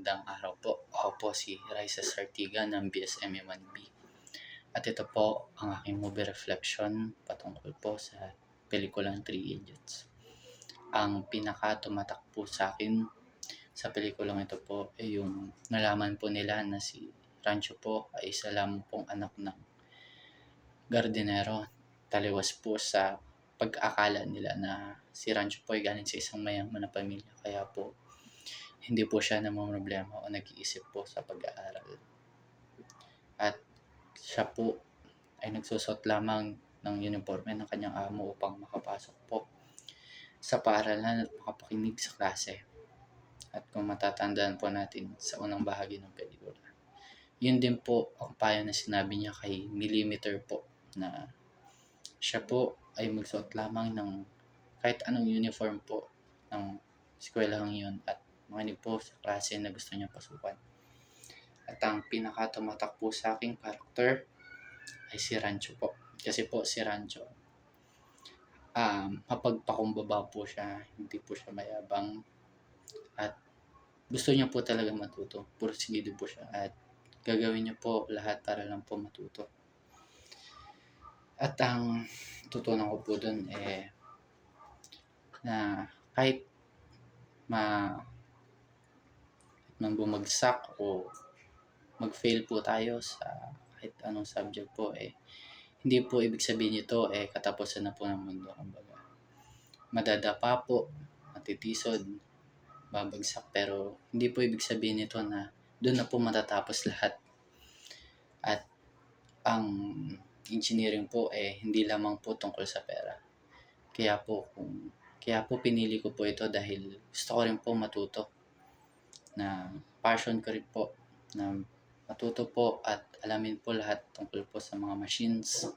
magandang araw po. Ako po si Raisa Sartiga ng BSME 1B. At ito po ang aking movie reflection patungkol po sa pelikulang 3 Idiots. Ang pinaka-tumatak po sa akin sa pelikulang ito po ay yung nalaman po nila na si Rancho po ay isa lamang pong anak ng gardinero. Taliwas po sa pag-akala nila na si Rancho po ay galing sa isang mayaman na pamilya. Kaya po hindi po siya namomroblema o nag-iisip po sa pag-aaral. At siya po ay nagsusot lamang ng uniforme ng kanyang amo upang makapasok po sa paaralan at makapakinig sa klase. At kung matatandaan po natin sa unang bahagi ng pelikula, yun din po ang payo na sinabi niya kay Millimeter po, na siya po ay magsuot lamang ng kahit anong uniform po ng eskwelahang yun at makinig po sa klase na gusto niya pasukan. At ang pinaka-tumatak po sa aking character ay si Rancho po. Kasi po si Rancho, mapagpakumbaba po siya, hindi po siya mayabang, at gusto niya po talaga matuto. Pursigido po siya at gagawin niya po lahat para lang po matuto. At ang tutunan ko po dun na kahit man bumagsak o mag-fail po tayo sa kahit anong subject po, hindi po ibig sabihin nito katapusan na po ng mundo. Kumbaga, madadapa po, matitisod, babagsak, pero hindi po ibig sabihin nito na doon na po matatapos lahat. At ang engineering po hindi lamang po tungkol sa pera. Kaya po pinili ko po ito dahil gusto ko rin po matuto, na passion ko rin po na matuto po at alamin po lahat tungkol po sa mga machines.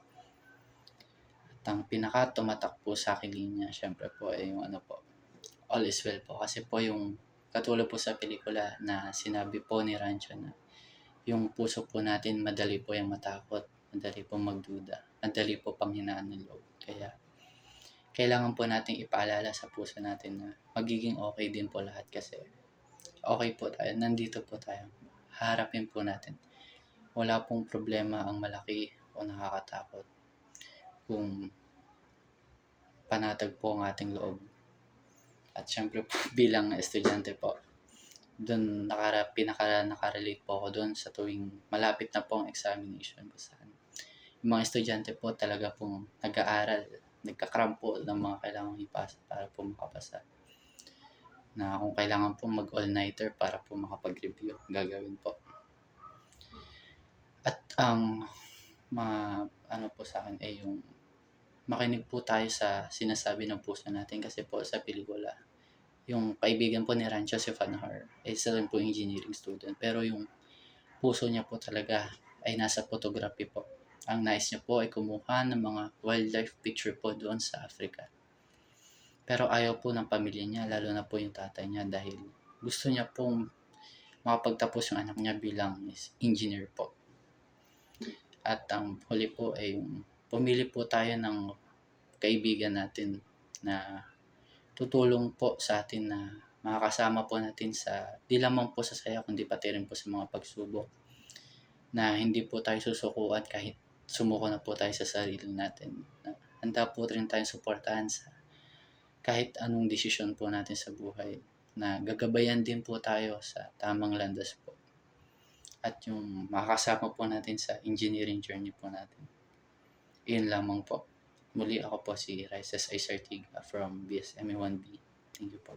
At ang pinaka-tumatak po sa akin linya, syempre po yung all is well po. Kasi po yung katulad po sa pelikula na sinabi po ni Rancho na yung puso po natin madali po yung matakot, madali po magduda, madali po panghinaan ng loob. Kaya kailangan po nating ipaalala sa puso natin na magiging okay din po lahat, kasi okay po tayo, nandito po tayo, harapin po natin. Wala pong problema ang malaki o nakakatakot kung panatag po ang ating loob. At syempre po bilang estudyante po, doon nakarelate po ako doon sa tuwing malapit na po ang examination ko saan. Yung mga estudyante po talaga pong nag-aaral, nagkakram po ng mga kailangang ipasa para po makapasa. Na kung kailangan po mag-all-nighter para po makapag-review, gagawin po. At ang po sa akin yung makinig po tayo sa sinasabi ng puso natin, kasi po sa pelikula, yung kaibigan po ni Rancho, si Fanhar, isa rin po engineering student, pero yung puso niya po talaga ay nasa photography po. Ang nais niya po ay kumuha ng mga wildlife picture po doon sa Africa. Pero ayaw po ng pamilya niya, lalo na po yung tatay niya, dahil gusto niya pong makapagtapos yung anak niya bilang engineer po. At ang huli po ay pumili po tayo ng kaibigan natin na tutulong po sa atin, na makakasama po natin sa di lamang po sa saya, kundi pati rin po sa mga pagsubok, na hindi po tayo susukuan kahit sumuko na po tayo sa sarili natin. Handa po rin tayong suportahan sa kahit anong desisyon po natin sa buhay, na gagabayan din po tayo sa tamang landas po. At yung makakasama po natin sa engineering journey po natin. Iyon lamang po. Muli ako po si Raises Sartiga from BSME 1B. Thank you po.